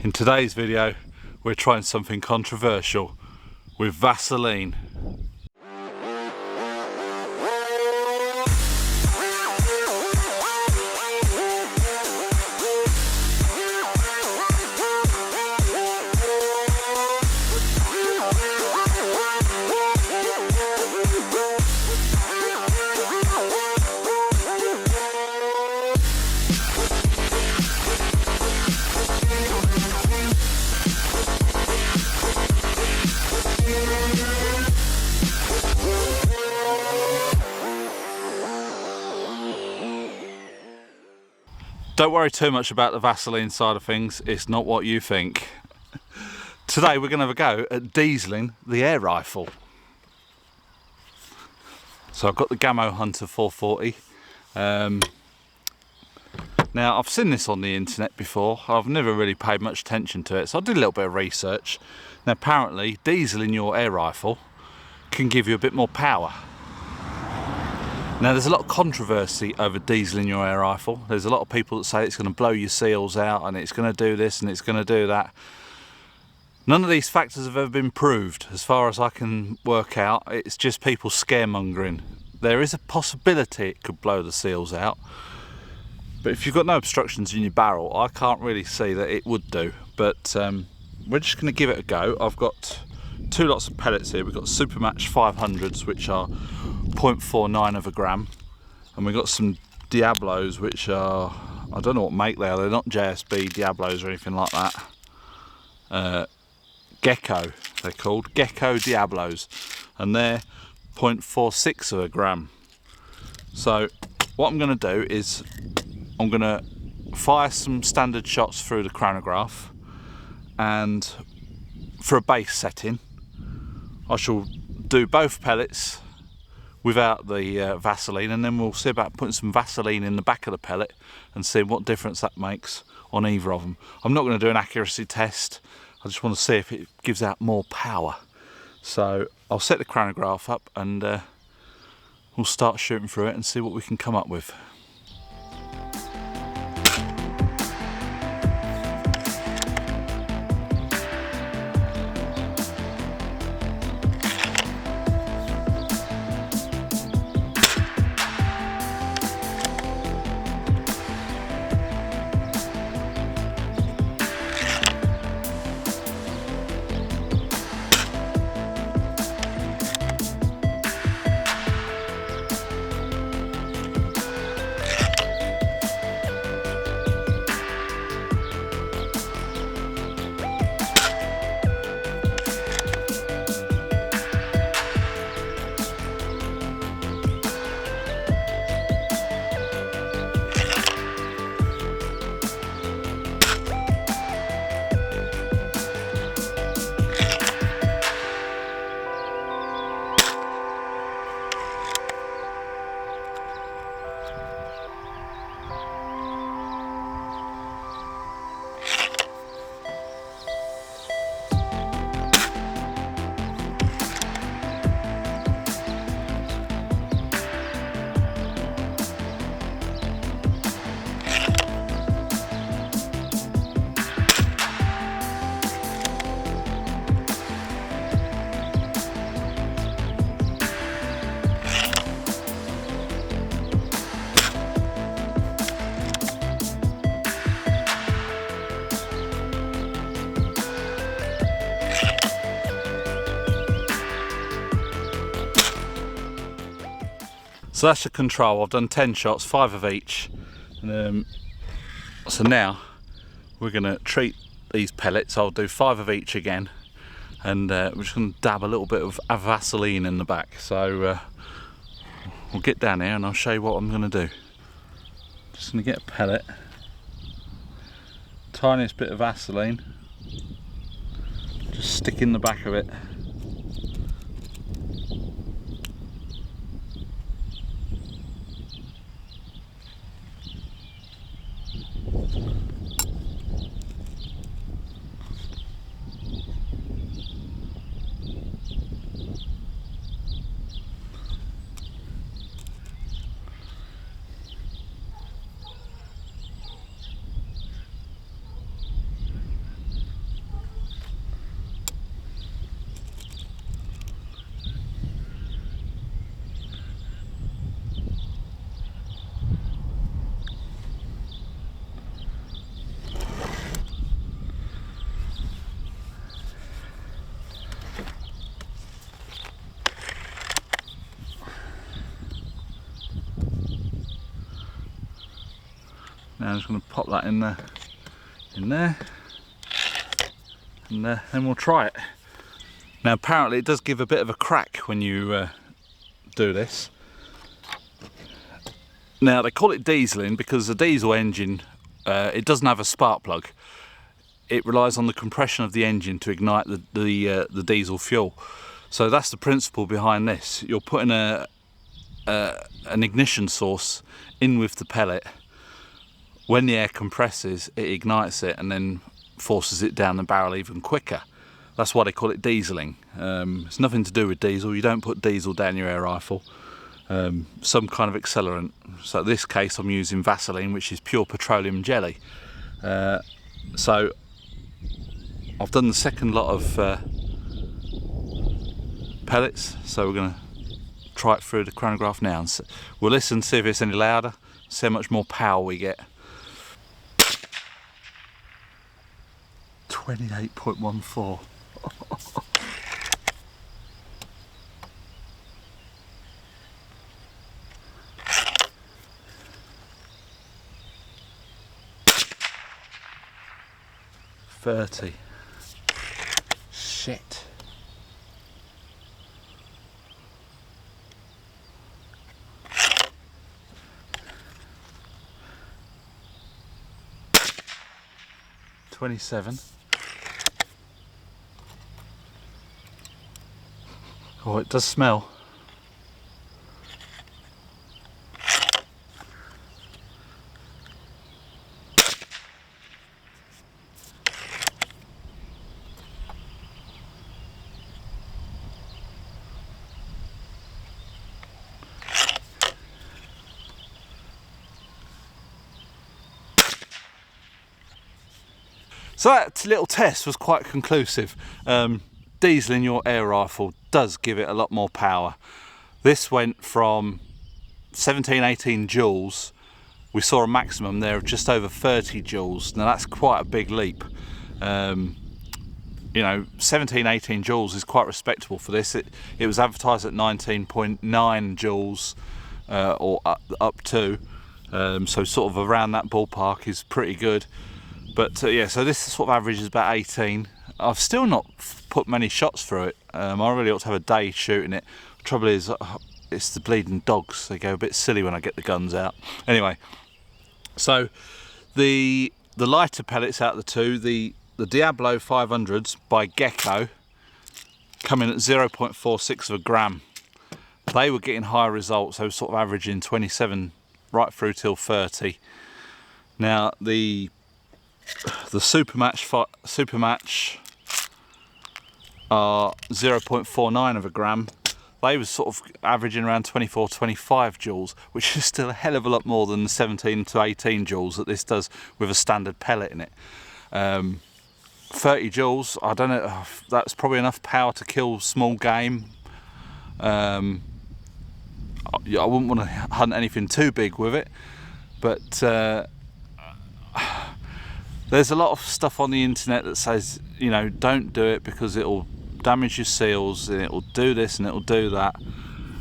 In today's video, we're trying something controversial with Vaseline. Don't worry too much about the Vaseline side of things, it's not what you think. Today we're going to have a go at dieseling the air rifle. So I've got the Gamo Hunter 440. Now I've seen this on the internet before, I've never really paid much attention to it, so I did a little bit of research. Now apparently dieseling your air rifle can give you a bit more power. Now there's a lot of controversy over dieseling your air rifle. There's a lot of people that say it's going to blow your seals out and it's going to do this and it's going to do that. None of these factors have ever been proved as far as I can work out. It's just people scaremongering. There is a possibility it could blow the seals out, but if you've got no obstructions in your barrel, I can't really see that it would do. But we're just going to give it a go. I've got two lots of pellets here. We've got Supermatch 500s, which are 0.49 of a gram, and we've got some Diablos, which are, I don't know what make they are, they're not JSB Diablos or anything like that. Gecko, they're called, Gecko Diablos, and they're 0.46 of a gram. So what I'm going to do is I'm going to fire some standard shots through the chronograph, and for a base setting I shall do both pellets without the Vaseline, and then we'll see about putting some Vaseline in the back of the pellet and see what difference that makes on either of them. I'm not going to do an accuracy test, I just want to see if it gives out more power. So I'll set the chronograph up and we'll start shooting through it and see what we can come up with. So that's the control. I've done 10 shots, 5 of each. So now we're going to treat these pellets. I'll do 5 of each again, and we're just going to dab a little bit of Vaseline in the back. So we'll get down here and I'll show you what I'm going to do. Just going to get a pellet, tiniest bit of Vaseline, just stick in the back of it. Now I'm just going to pop that in there, and then we'll try it. Now apparently it does give a bit of a crack when you do this. Now they call it dieseling because the diesel engine, it doesn't have a spark plug. It relies on the compression of the engine to ignite the diesel fuel. So that's the principle behind this. You're putting an ignition source in with the pellet. When the air compresses, it ignites it and then forces it down the barrel even quicker. That's why they call it dieseling. It's nothing to do with diesel. You don't put diesel down your air rifle. Some kind of accelerant. So in this case I'm using Vaseline, which is pure petroleum jelly. So I've done the second lot of pellets, so we're going to try it through the chronograph now. And we'll listen, see if it's any louder, see how much more power we get. 28.14. $30. Shit. $27. Oh, it does smell. So that little test was quite conclusive. Dieseling your air rifle does give it a lot more power. This went from 17-18 joules. We saw a maximum there of just over 30 joules. Now that's quite a big leap. You know, 17-18 joules is quite respectable for this. It was advertised at 19.9 joules or up to. So sort of around that ballpark is pretty good. But yeah, so this sort of average is about 18. I've still not put many shots through it. I really ought to have a day shooting it. The trouble is, it's the bleeding dogs. They go a bit silly when I get the guns out. Anyway, so the lighter pellets out of the two, the Diablo 500s by Gecko, come in at 0.46 of a gram. They were getting higher results. They were sort of averaging 27 right through till 30. Now the Supermatch are 0.49 of a gram. They were sort of averaging around 24-25 joules, which is still a hell of a lot more than the 17 to 18 joules that this does with a standard pellet in it. 30 joules, I don't know, that's probably enough power to kill small game. I wouldn't want to hunt anything too big with it, but there's a lot of stuff on the internet that says, you know, don't do it because it'll damage your seals and it'll do this and it'll do that.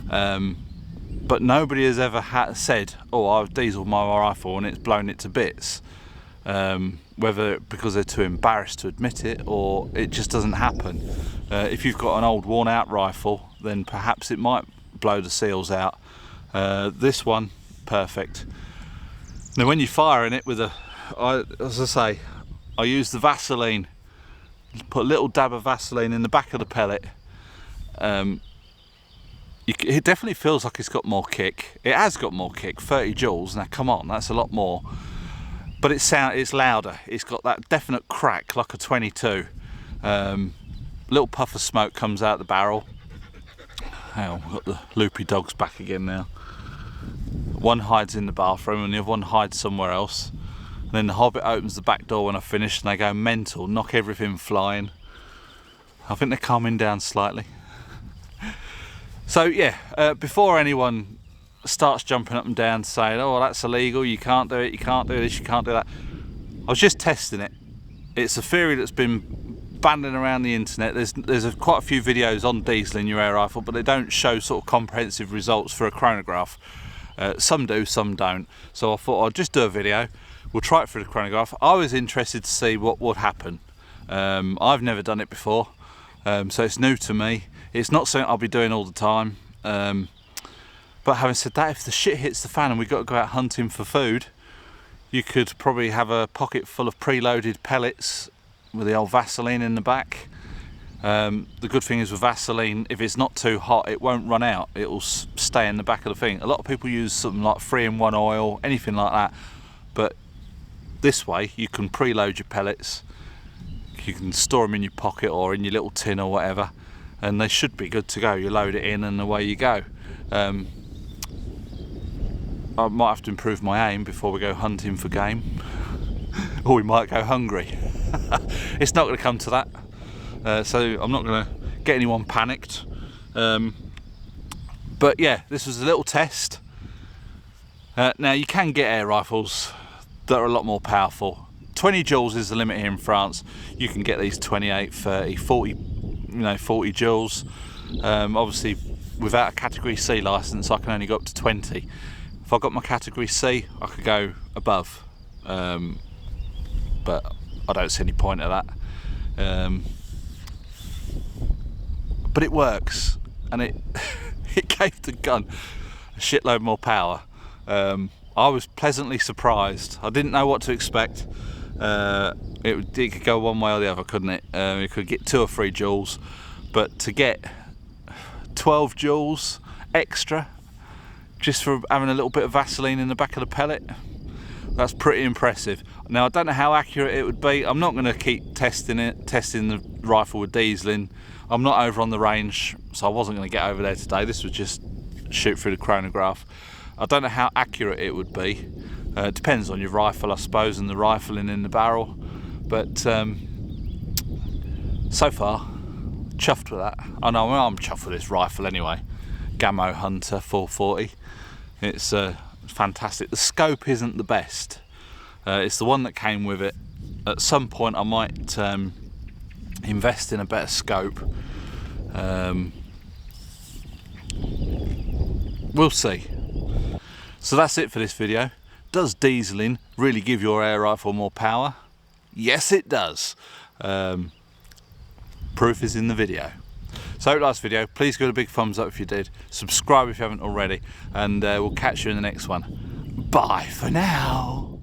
But nobody has ever said, oh, I've dieseled my rifle and it's blown it to bits. Whether because they're too embarrassed to admit it or it just doesn't happen. If you've got an old worn out rifle, then perhaps it might blow the seals out. This one, perfect. Now when you're firing it with as I say, I use the Vaseline. Put a little dab of Vaseline in the back of the pellet. It definitely feels like it's got more kick. It has got more kick, 30 joules. Now come on, that's a lot more. But it's louder. It's got that definite crack like a 22. Little puff of smoke comes out the barrel. Hang on, we've got the loopy dogs back again now. One hides in the bathroom and the other one hides somewhere else. And then the Hobbit opens the back door when I finish and they go mental, knock everything flying. I think they're calming down slightly. So yeah, before anyone starts jumping up and down saying, oh, that's illegal, you can't do it, you can't do this, you can't do that. I was just testing it. It's a theory that's been banding around the internet. There's quite a few videos on dieseling your air rifle, but they don't show sort of comprehensive results for a chronograph. Some do, some don't. So I thought I'd just do a video. we'll try it through the chronograph. I was interested to see what would happen. I've never done it before, so it's new to me. It's not something I'll be doing all the time. But having said that, if the shit hits the fan and we've got to go out hunting for food, you could probably have a pocket full of preloaded pellets with the old Vaseline in the back. The good thing is with Vaseline, if it's not too hot, it won't run out. It will stay in the back of the thing. A lot of people use something like 3-in-1 oil, anything like that. But this way, you can preload your pellets. You can store them in your pocket or in your little tin or whatever, and they should be good to go. You load it in and away you go. I might have to improve my aim before we go hunting for game, or we might go hungry. It's not going to come to that, so I'm not going to get anyone panicked. But yeah, this was a little test. Now you can get air rifles that are a lot more powerful. 20 joules is the limit here in France. You can get these 28, 30, 40, 40 joules. Obviously, without a category C license, I can only go up to 20. If I got my category C, I could go above. But I don't see any point of that. But it works, and it gave the gun a shitload more power. I was pleasantly surprised. I didn't know what to expect. It could go one way or the other, couldn't it? It could get 2 or 3 joules, but to get 12 joules extra just for having a little bit of Vaseline in the back of the pellet, that's pretty impressive. Now I don't know how accurate it would be. I'm not going to keep testing the rifle with dieseling. I'm not over on the range, so I wasn't going to get over there today. This was just shoot through the chronograph. I don't know how accurate it would be. It depends on your rifle, I suppose, and the rifling in the barrel. But so far, chuffed with that. I know I'm chuffed with this rifle anyway. Gamo Hunter 440. It's fantastic. The scope isn't the best. It's the one that came with it. At some point, I might invest in a better scope. We'll see. So that's it for this video. Does dieseling really give your air rifle more power? Yes, it does. Proof is in the video. So hope you liked this video. Please give it a big thumbs up if you did. Subscribe if you haven't already, and we'll catch you in the next one. Bye for now.